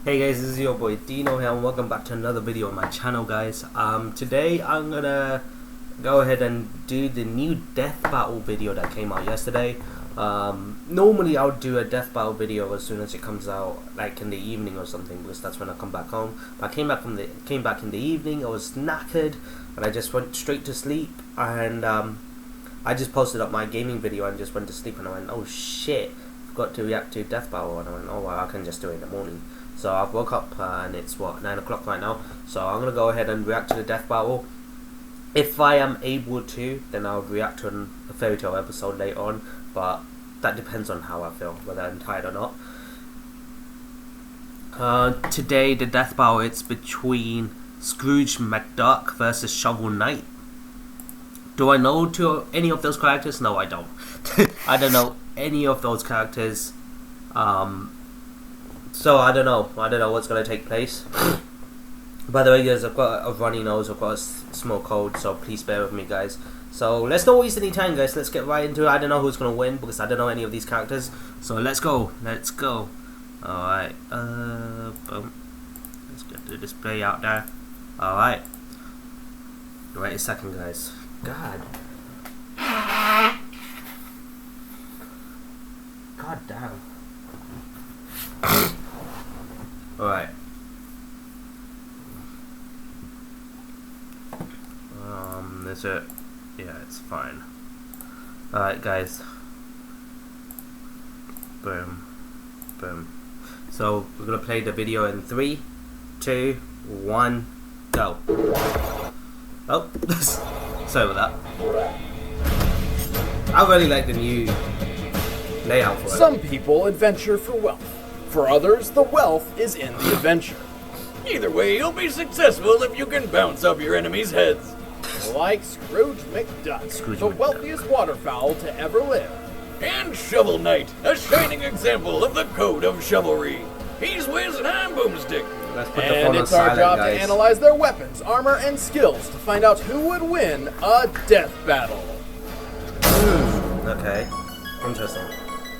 Hey guys, this is your boy Dino here and welcome back to another video on my channel, guys. Today I'm gonna go ahead and do the new death battle video that came out yesterday. Normally I would do a death battle video as soon as it comes out, like in the evening or something, because that's when I come back home. I came back in the evening. I was knackered and I just went straight to sleep, and I just posted up my gaming video and just went to sleep, and I went, oh shit, forgot to react to death battle, and I went, oh well, I can just do it in the morning. So I've woke up and it's what, 9 o'clock right now. So I'm gonna go ahead and react to the death battle. If I am able to, then I'll react to a fairy tale episode later on. But that depends on how I feel, whether I'm tired or not. Today the death battle, it's between Scrooge McDuck versus Shovel Knight. Do I know any of those characters? No, I don't. I don't know any of those characters. So I don't know what's going to take place. By the way, guys, I've got a runny nose, I've got a small cold, so please bear with me, guys. So let's not waste any time, guys. Let's get right into it. I don't know who's going to win because I don't know any of these characters. So let's go. Alright, boom. Let's get the display out there. Alright. Wait a second, guys. God damn. Alright. Is it? Yeah, it's fine. Alright, guys. Boom. Boom. So, we're gonna play the video in 3, 2, 1, go. Oh, sorry about that. I really like the new layout for it. Some people adventure for wealth. For others, the wealth is in the adventure. Either way, you'll be successful if you can bounce off your enemies' heads. Like Scrooge McDuck, the wealthiest waterfowl to ever live. And Shovel Knight, a shining example of the code of chivalry. He's Whiz and I'm Boomstick. Let's put the And phone on it's our silent, job guys. to analyze their weapons, armor, and skills to find out who would win a death battle. Okay, interesting.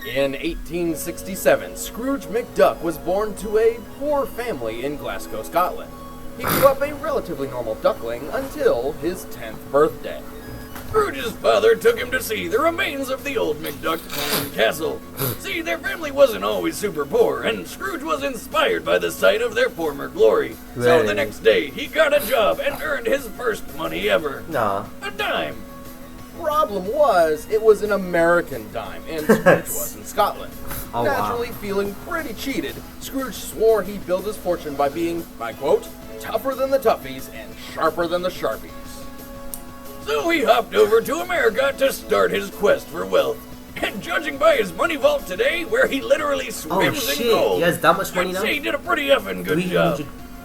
In 1867, Scrooge McDuck was born to a poor family in Glasgow, Scotland. He grew up a relatively normal duckling until his 10th birthday. Scrooge's father took him to see the remains of the old McDuck home and castle. See, their family wasn't always super poor, and Scrooge was inspired by the sight of their former glory. So the next day, he got a job and earned his first money ever. Nah. A dime. Problem was, it was an American dime, and Scrooge was in Scotland. Oh, Naturally feeling pretty cheated, Scrooge swore he'd build his fortune by being, I quote, tougher than the toughies and sharper than the sharpies. So he hopped over to America to start his quest for wealth. And judging by his money vault today, where he literally swims in gold, he has that much money I'd now? say he did a pretty effing good job.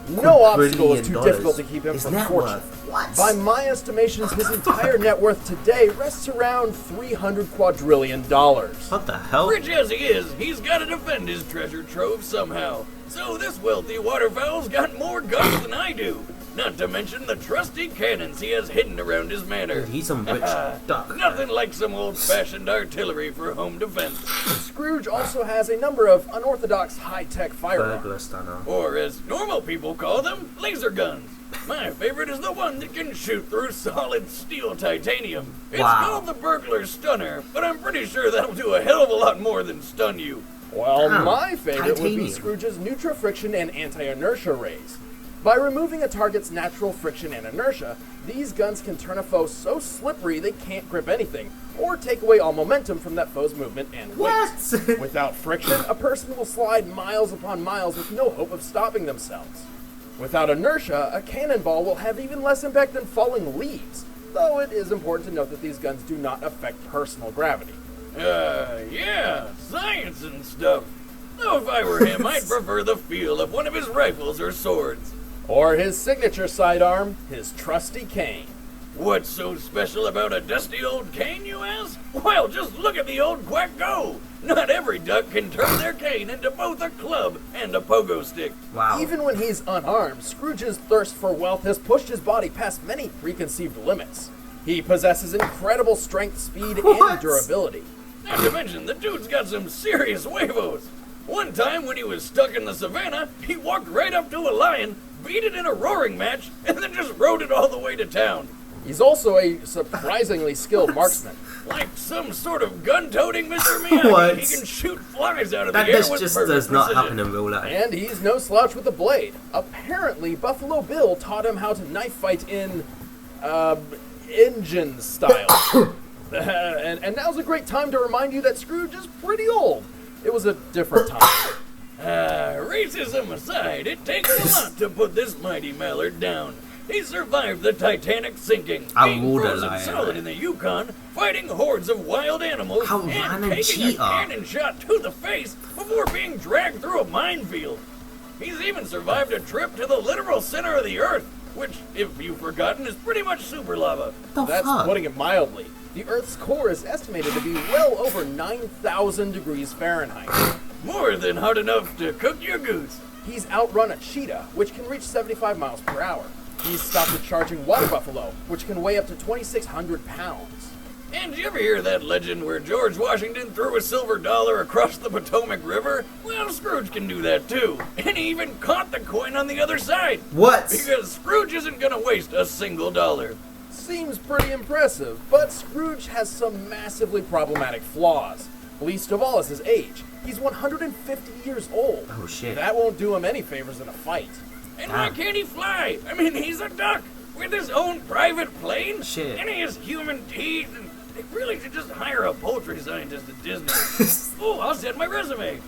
No obstacle is too difficult to keep him from fortune. What? By my estimations, his entire net worth today rests around $300 quadrillion. What the hell? Rich as he is, he's got to defend his treasure trove somehow. So this wealthy waterfowl's got more guts than I do. Not to mention the trusty cannons he has hidden around his manor. He's some rich duck. Nothing like some old-fashioned artillery for home defense. Scrooge also has a number of unorthodox high-tech firearms. Burglar stunner. Or as normal people call them, laser guns. My favorite is the one that can shoot through solid steel titanium. It's called the Burglar Stunner, but I'm pretty sure that'll do a hell of a lot more than stun you. Well, Wow. my favorite would be Titanium. Scrooge's Nutra-Friction and Anti-Inertia rays. By removing a target's natural friction and inertia, these guns can turn a foe so slippery they can't grip anything, or take away all momentum from that foe's movement and weight. What? Without friction, a person will slide miles upon miles with no hope of stopping themselves. Without inertia, a cannonball will have even less impact than falling leaves, though it is important to note that these guns do not affect personal gravity. Yeah, science and stuff. Though if I were him, I'd prefer the feel of one of his rifles or swords. Or his signature sidearm, his trusty cane. What's so special about a dusty old cane, you ask? Well, just look at the old quack go. Not every duck can turn their cane into both a club and a pogo stick. Wow. Even when he's unarmed, Scrooge's thirst for wealth has pushed his body past many preconceived limits. He possesses incredible strength, speed, and durability. Not to mention, the dude's got some serious huevos. One time when he was stuck in the savannah, he walked right up to a lion, beat it in a roaring match, and then just rode it all the way to town. He's also a surprisingly skilled marksman. Like some sort of gun-toting Mr. Miyagi, What? he can shoot flies out of That the air with just perfect does not precision. happen in real life. And he's no slouch with the blade. Apparently, Buffalo Bill taught him how to knife fight in, Injun style. And now's a great time to remind you that Scrooge is pretty old. It was a different time. Racism aside, it takes a lot to put this mighty mallard down. He survived the Titanic sinking, I being would frozen lie, solid in the Yukon, fighting hordes of wild animals, How and random taking a cheetah. cannon shot to the face before being dragged through a minefield. He's even survived a trip to the literal center of the Earth, which, if you've forgotten, is pretty much super lava. The That's fuck? putting it mildly. The Earth's core is estimated to be well over 9,000 degrees Fahrenheit. More than hard enough to cook your goose. He's outrun a cheetah, which can reach 75 miles per hour. He's stopped a charging water buffalo, which can weigh up to 2,600 pounds. And did you ever hear that legend where George Washington threw a silver dollar across the Potomac River? Well, Scrooge can do that too. And he even caught the coin on the other side. What? Because Scrooge isn't gonna waste a single dollar. Seems pretty impressive, but Scrooge has some massively problematic flaws. Least of all is his age. He's 150 years old. Oh shit. That won't do him any favors in a fight. And why can't he fly? I mean, he's a duck with his own private plane. Shit. And he has human teeth. And they really should just hire a poultry scientist at Disney. Oh, I'll send my resume.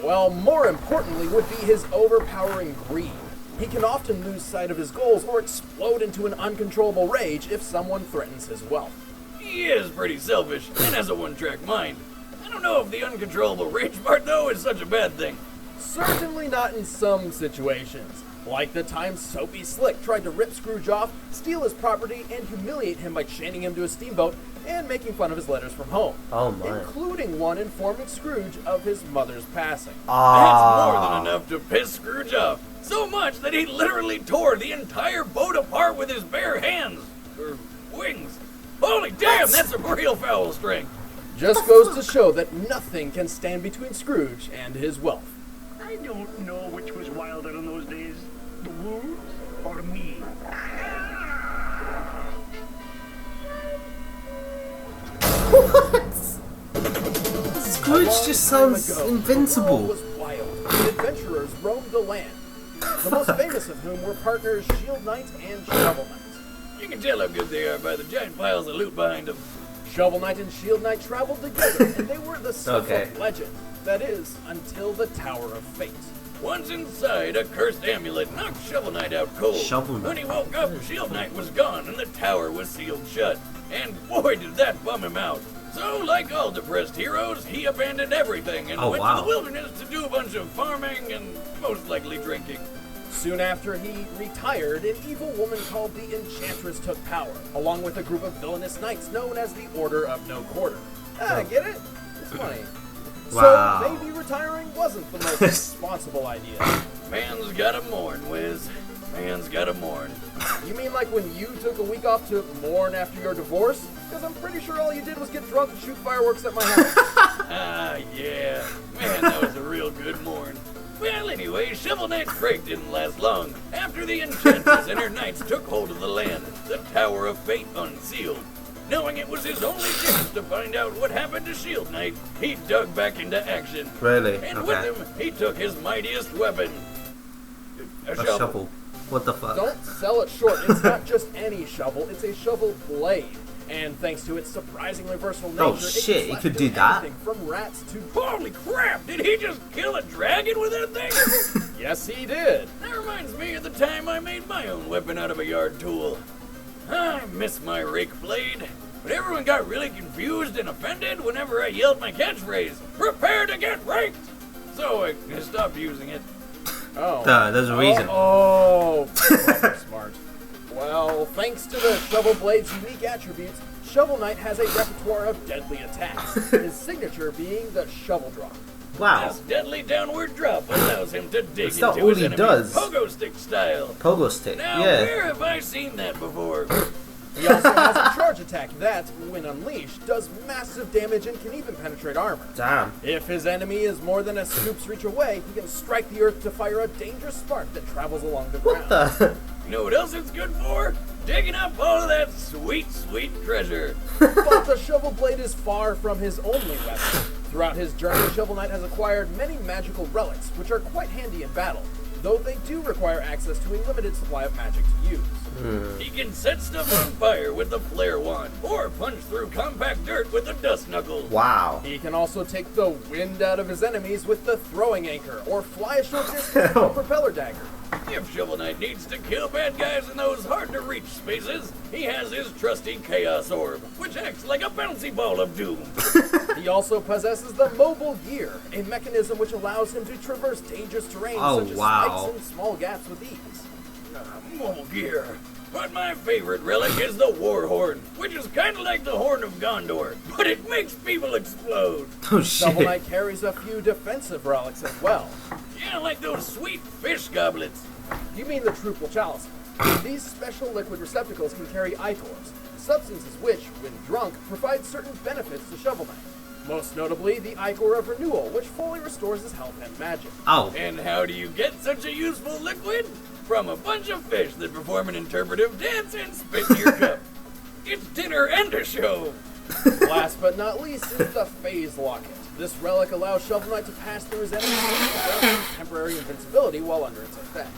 Well, more importantly would be his overpowering greed. He can often lose sight of his goals or explode into an uncontrollable rage if someone threatens his wealth. He is pretty selfish and has a one-track mind. I don't know if the uncontrollable rage part, though, is such a bad thing. Certainly not in some situations. Like the time Soapy Slick tried to rip Scrooge off, steal his property, and humiliate him by chaining him to a steamboat and making fun of his letters from home. Oh my. Including one informing Scrooge of his mother's passing. That's more than enough to piss Scrooge off. So much that he literally tore the entire boat apart with his bare hands. Or wings. Holy damn, that's some real foul strength. Just goes to show that nothing can stand between Scrooge and his wealth. I don't know which was wilder in those days, the wolves or me. Scrooge just sounds The world invincible. was wild, and adventurers roamed the land. The most famous of whom were partners Shield Knight and Shovel Knight. You can tell how good they are by the giant piles of loot behind them. Shovel Knight and Shield Knight traveled together, and they were the stuff Okay. of legend. That is, until the Tower of Fate. Once inside, a cursed amulet knocked Shovel Knight out cold. Shovel Knight. When he woke up, Shield Knight was gone and the tower was sealed shut. And boy, did that bum him out. So, like all depressed heroes, he abandoned everything and Oh, went wow. to the wilderness to do a bunch of farming and most likely drinking. Soon after he retired, an evil woman called the Enchantress took power, along with a group of villainous knights known as the Order of No Quarter. Get it? It's funny. Wow. So maybe retiring wasn't the most responsible idea. Man's gotta mourn, Wiz. Man's gotta mourn. You mean like when you took a week off to mourn after your divorce? Because I'm pretty sure all you did was get drunk and shoot fireworks at my house. Ah, yeah. Man, that was a real good mourn. Well, anyway, Shovel Knight's break didn't last long. After the Enchantress and her knights took hold of the land, the Tower of Fate unsealed. Knowing it was his only chance to find out what happened to Shield Knight, he dug back into action. Really? And Okay. with him, he took his mightiest weapon. A A shovel. shovel. What the fuck? Don't sell it short. It's not just any shovel, it's a shovel blade. And thanks to its surprisingly versatile nature, Oh, shit, it can could slash do through that? anything from rats to... Holy crap, did he just kill a dragon with that thing? Yes, he did. That reminds me of the time I made my own weapon out of a yard tool. I miss my rake blade, but everyone got really confused and offended whenever I yelled my catchphrase, "Prepare to get raked!" So I stopped using it. Oh. There's a reason. Oh, proper smart. Well, thanks to the Shovel Blade's unique attributes, Shovel Knight has a repertoire of deadly attacks, his signature being the Shovel Drop. Wow. This deadly downward drop allows him to dig That's not into all his he enemy does. pogo stick style. Pogo stick. Now, Yeah. where have I seen that before? He also has a charge attack that, when unleashed, does massive damage and can even penetrate armor. Damn. If his enemy is more than a scoop's reach away, he can strike the earth to fire a dangerous spark that travels along the ground. You know what else it's good for? Digging up all of that sweet, sweet treasure. But the shovel blade is far from his only weapon. Throughout his journey, Shovel Knight has acquired many magical relics, which are quite handy in battle, though they do require access to a limited supply of magic to use. He can set stuff on fire with the flare wand, or punch through compact dirt with the dust knuckle. Wow. He can also take the wind out of his enemies with the throwing anchor, or fly a short distance with the propeller dagger. If Shovel Knight needs to kill bad guys in those hard-to-reach spaces, he has his trusty Chaos Orb, which acts like a bouncy ball of doom. He also possesses the Mobile Gear, a mechanism which allows him to traverse dangerous terrain such as spikes and small gaps with ease. Mobile gear. But my favorite relic is the War Horn, which is kind of like the Horn of Gondor, but it makes people explode. Oh Shovel shit. Knight carries a few defensive relics as well. Yeah, like those sweet fish goblets. You mean the Truthful Chalice. These special liquid receptacles can carry ichors, substances which, when drunk, provide certain benefits to Shovel Knight. Most notably, the Ichor of Renewal, which fully restores his health and magic. Oh. And how do you get such a useful liquid? From a bunch of fish that perform an interpretive dance and spit in your cup. It's dinner and a show. Last but not least is the Phase Locket. This relic allows Shovel Knight to pass through his enemies without temporary invincibility while under its effect.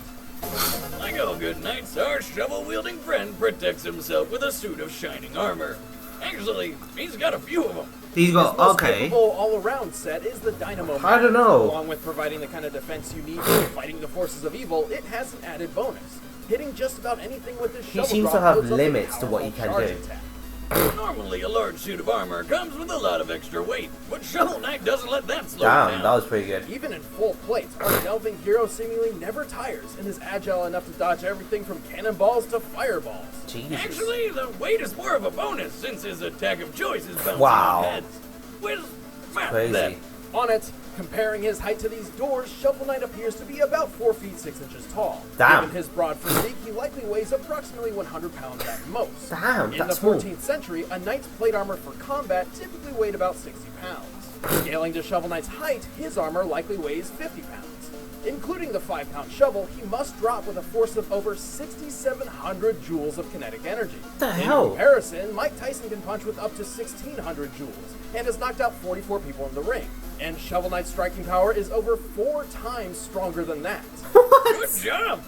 Like all good knights, our shovel-wielding friend protects himself with a suit of shining armor. Actually, he's got a few of them. He's got, His most okay. capable all-around set is the Dynamo. I don't know. Along with providing the kind of defense you need for fighting the forces of evil, it has an added bonus. Hitting just about anything with his shovel seems to drop have builds up a limits to what he can powerful do. charge attack. Normally, a large suit of armor comes with a lot of extra weight, but Shovel Knight doesn't let that slow him Damn, down. that was pretty good. Even in full plates, our delving hero seemingly never tires and is agile enough to dodge everything from cannonballs to fireballs. Jesus. Actually, the weight is more of a bonus since his attack of choice is bouncing Wow. on heads. With math Crazy. that. On it, comparing his height to these doors, Shovel Knight appears to be about 4 feet 6 inches tall. Damn. Given his broad physique, he likely weighs approximately 100 pounds at most. Damn, In that's the small. 14th century, a knight's plate armor for combat typically weighed about 60 pounds. Scaling to Shovel Knight's height, his armor likely weighs 50 pounds. Including the 5-pound shovel, he must drop with a force of over 6,700 joules of kinetic energy. What the In hell? comparison, Mike Tyson can punch with up to 1,600 joules and has knocked out 44 people in the ring. And Shovel Knight's striking power is over 4 times stronger than that. Good job!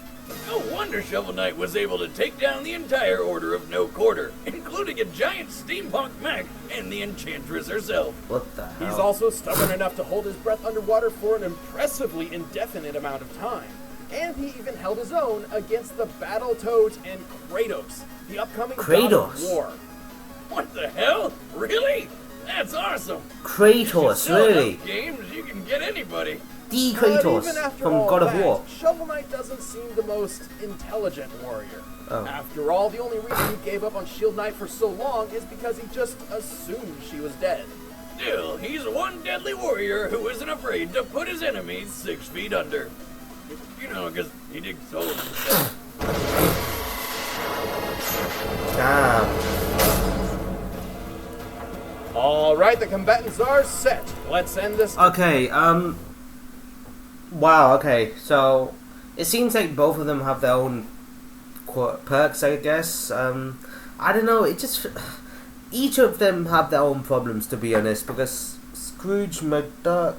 No wonder Shovel Knight was able to take down the entire Order of No Quarter, including a giant steampunk mech and the Enchantress herself. What the hell? He's also stubborn enough to hold his breath underwater for an impressively indefinite amount of time. And he even held his own against the Battletoads and Kratos, the upcoming god of Kratos? war. What the hell? Really? That's awesome! Kratos, Sell really? enough games, you can get anybody. The But Kratos even after from all God of that, War. Shovel Knight doesn't seem the most intelligent warrior. Oh. After all, the only reason he gave up on Shield Knight for so long is because he just assumed she was dead. Still, he's one deadly warrior who isn't afraid to put his enemies 6 feet under. You know, because he digs holes in himself. Damn. Alright, the combatants are set. Let's end this. Okay, wow, okay, so it seems like both of them have their own perks, I guess. I don't know, it just, each of them have their own problems, to be honest, because Scrooge McDuck,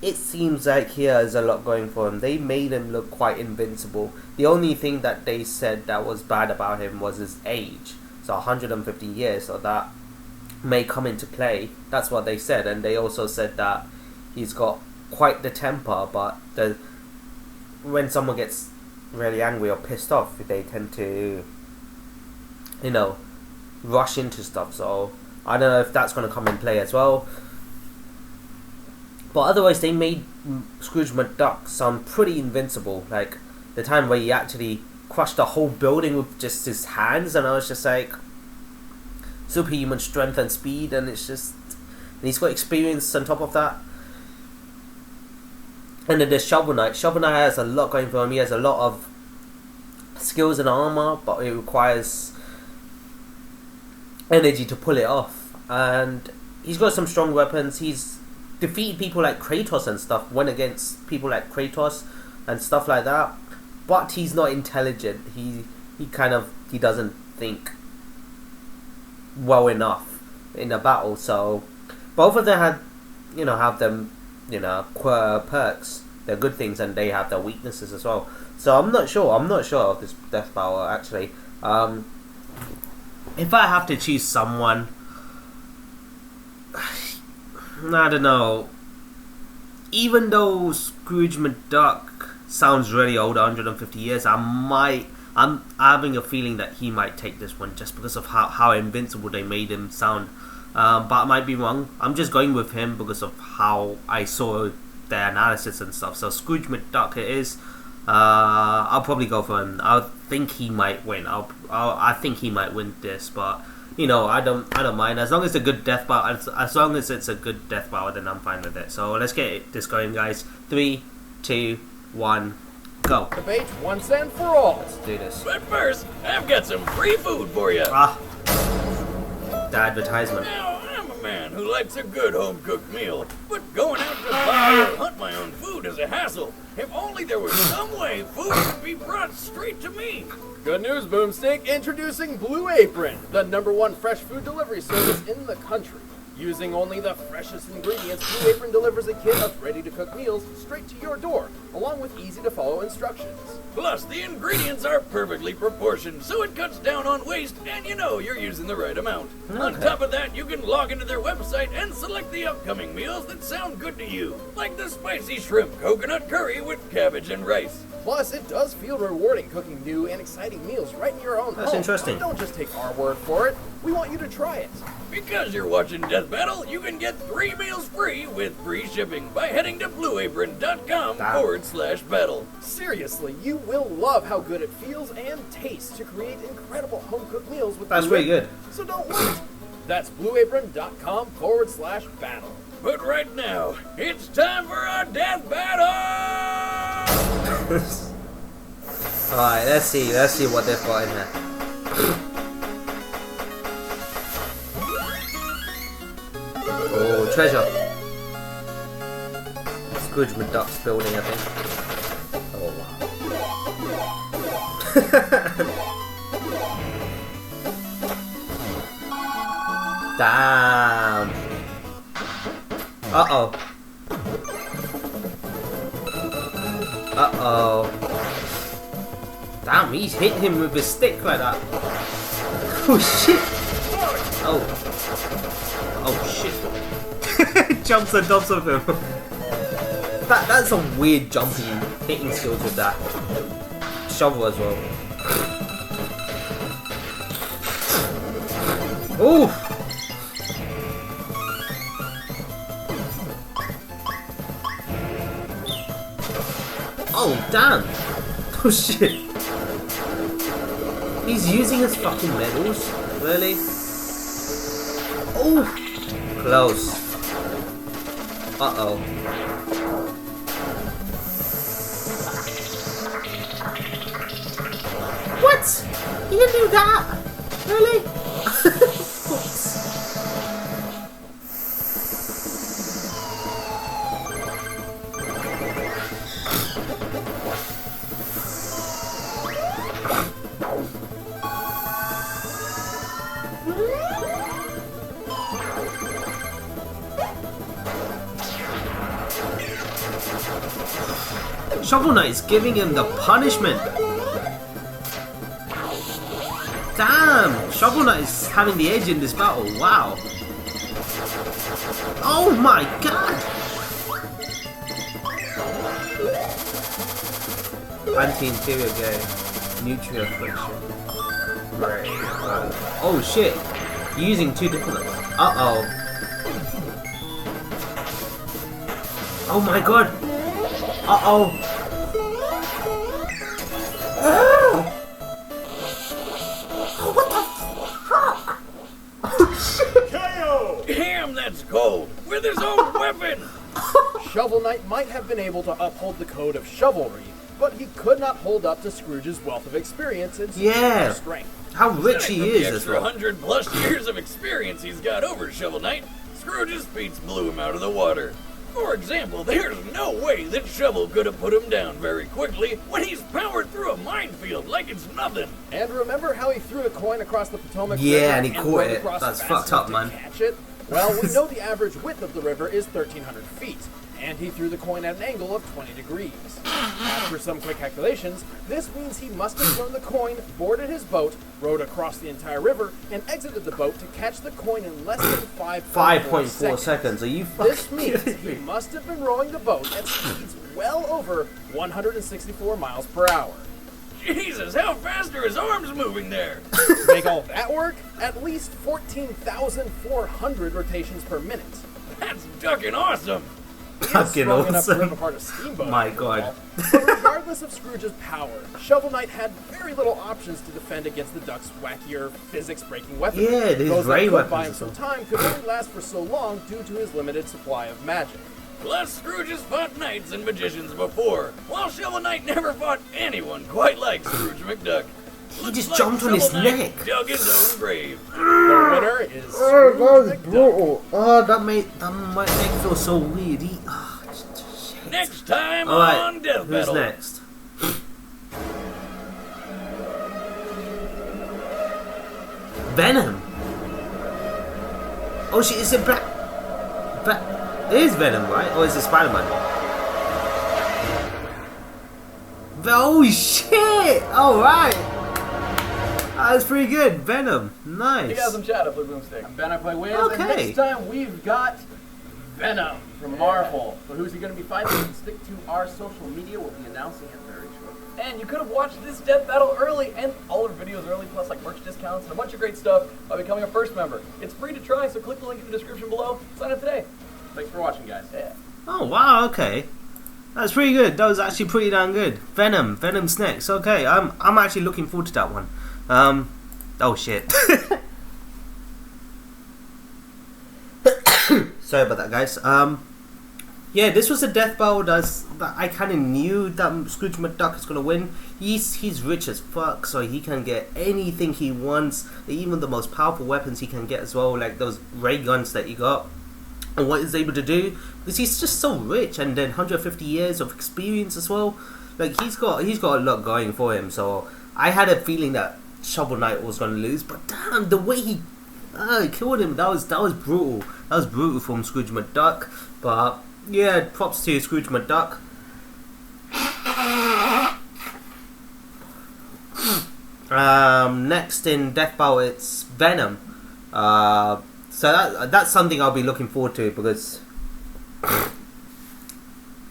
it seems like he has a lot going for him. They made him look quite invincible. The only thing that they said that was bad about him was his age, so 150 years, so that may come into play. That's what they said. And they also said that he's got quite the temper, but when someone gets really angry or pissed off, they tend to, you know, rush into stuff. So I don't know if that's going to come in play as well. But otherwise, they made Scrooge McDuck sound pretty invincible. Like the time where he actually crushed the whole building with just his hands, and I was just like, superhuman strength and speed, and it's just, and he's got experience on top of that. And then there's Shovel Knight. Shovel Knight has a lot going for him. He has a lot of skills and armor, but it requires energy to pull it off. And he's got some strong weapons. He's defeated people like Kratos and stuff, went against people like Kratos and stuff like that. But he's not intelligent. He doesn't think well enough in a battle. So both of them have them, perks. They're good things, and they have their weaknesses as well. So I'm not sure of this death battle actually. If I have to choose someone, I don't know. Even though Scrooge McDuck sounds really old, 150 years, I'm having a feeling that he might take this one just because of how invincible they made him sound. But I might be wrong. I'm just going with him because of how I saw their analysis and stuff. So Scrooge McDuck it is. I'll probably go for him. I think he might win. I think he might win this, but I don't mind as long as it's a good death battle. As long as it's a good death battle, then I'm fine with it. So let's get this going, guys. 3, 2, 1, go. Debate once and for all. Let's do this. But first, I've got some free food for you. The advertisement. Now, I'm a man who likes a good home-cooked meal, but going out to buy or hunt my own food is a hassle. If only there was some way food could be brought straight to me. Good news, Boomstick. Introducing Blue Apron, the #1 fresh food delivery service in the country. Using only the freshest ingredients, Blue Apron delivers a kit of ready-to-cook meals straight to your door, along with easy-to-follow instructions. Plus, the ingredients are perfectly proportioned, so it cuts down on waste, and you're using the right amount. Okay. On top of that, you can log into their website and select the upcoming meals that sound good to you, like the spicy shrimp coconut curry with cabbage and rice. Plus, it does feel rewarding cooking new and exciting meals right in your own home. That's interesting. Don't just take our word for it. We want you to try it. Because you're watching Death Battle, you can get 3 meals free with free shipping by heading to blueapron.com/battle. Seriously, you will love how good it feels and tastes to create incredible home-cooked meals with That's Blue pretty Apron. good. So don't wait. That's blueapron.com/battle. But right now, it's time for our Death Battle! Alright, let's see what they've got in here. Oh, treasure. Scrooge McDuck's building, I think. Oh, wow. Damn. Uh-oh. Uh-oh. Damn, he's hit him with a stick like that. Oh, shit. Oh. Oh, shit. Jumps on top of him. That's some weird jumping, hitting skills with that. Shovel as well. Ooh. Oh, damn. Oh, shit. He's using his fucking medals? Really? Oh! Close. Uh-oh. What? He didn't do that? Really? Shovel Knight is giving him the punishment. Damn! Shovel Knight is having the edge in this battle. Wow. Oh my god! Anti-interior gay. Nutrient friction. Right. Oh shit! Using 2 different. Uh-oh. Oh my god! Uh-oh! What the fuck? Oh shit! KO! Damn, that's cold! With his own weapon! Shovel Knight might have been able to uphold the code of chivalry, but he could not hold up to Scrooge's wealth of experience and Yeah. strength. How rich Aside he from is the as extra well. 100+ years of experience he's got over Shovel Knight, Scrooge's feats blew him out of the water. For example, there's no way that Shovel could have put him down very quickly when he's powered through a minefield like it's nothing. And remember how he threw the coin across the Potomac Yeah, River and he caught rode it. across That's fast fucked enough up, to man. Catch it? Well, we know the average width of the river is 1,300 feet, and he threw the coin at an angle of 20 degrees. After some quick calculations, this means he must have thrown the coin, boarded his boat, rowed across the entire river, and exited the boat to catch the coin in less than 5.4 seconds. Are you This fucking means kidding he me? must have been rowing the boat at speeds well over 164 miles per hour. Jesus, how fast are his arms moving there? To make all that work, at least 14,400 rotations per minute. That's ducking awesome. He is Fucking strong enough to awesome. rip apart a steamboat. My after God. all. But regardless of Scrooge's power, Shovel Knight had very little options to defend against the Duck's wackier, physics-breaking weapons. Yeah, these Those ray that could buy weapons him as some time could only last for so long due to his limited supply of magic. Plus, Scrooge has fought knights and magicians before, while Shovel Knight never fought anyone quite like Scrooge McDuck. He just jumped on his Shovel Knight neck. dug his own grave. The winner is Oh, Scrooge that was McDuck. brutal. Oh, that might make me feel so weird. Shit. Next time Alright, on Death who's Battle. next? Venom. Oh shit, is it Black? It is Venom, right? Or is it Spider-Man? Oh shit! Alright! That was pretty good. Venom. Nice. You guys, I'm Chad, I play Boomstick. I'm Ben, I play Wiz, Okay. and next time we've got Venom from Marvel. But who's he going to be fighting? Stick to our social media, we'll be announcing it very shortly. And you could have watched this death battle early, and all our videos early, plus like merch discounts and a bunch of great stuff by becoming a first member. It's free to try, so click the link in the description below. Sign up today. Thanks for watching, guys. Yeah. Oh wow, okay. That's pretty good. That was actually pretty damn good. Venom's next. Okay, I'm actually looking forward to that one. Oh shit. Sorry about that, guys. Yeah, this was a death battle that I kind of knew that Scrooge McDuck is gonna win. He's rich as fuck, so he can get anything he wants, even the most powerful weapons he can get as well, like those ray guns that he got. And what he's able to do, because he's just so rich, and then 150 years of experience as well. Like he's got a lot going for him. So I had a feeling that Shovel Knight was gonna lose, but damn, the way he killed him, that was brutal. That was brutal from Scrooge McDuck. But yeah, props to Scrooge McDuck. Next in Death Battle, it's Venom. So that's something I'll be looking forward to, because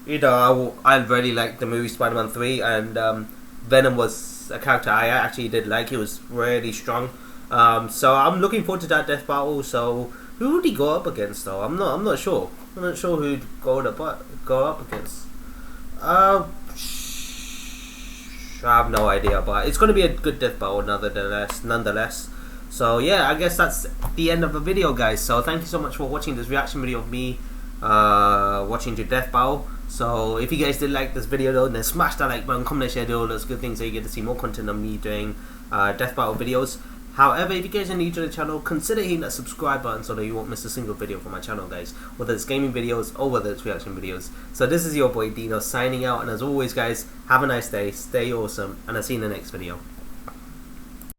you know I really like the movie Spider-Man 3, and Venom was a character I actually did like. He was really strong. So I'm looking forward to that death battle. So who would he go up against though? I'm not sure. I'm not sure who'd go up against. I have no idea, but it's going to be a good death battle nonetheless. So yeah, I guess that's the end of the video, guys. So thank you so much for watching this reaction video of me watching the death battle. So if you guys did like this video though, then smash that like button, comment, share, do all those good things so you get to see more content of me doing death battle videos. However, if you guys are new to the channel, consider hitting that subscribe button so that you won't miss a single video from my channel, guys. Whether it's gaming videos or whether it's reaction videos. So this is your boy Dino signing out, and as always guys, have a nice day, stay awesome, and I'll see you in the next video.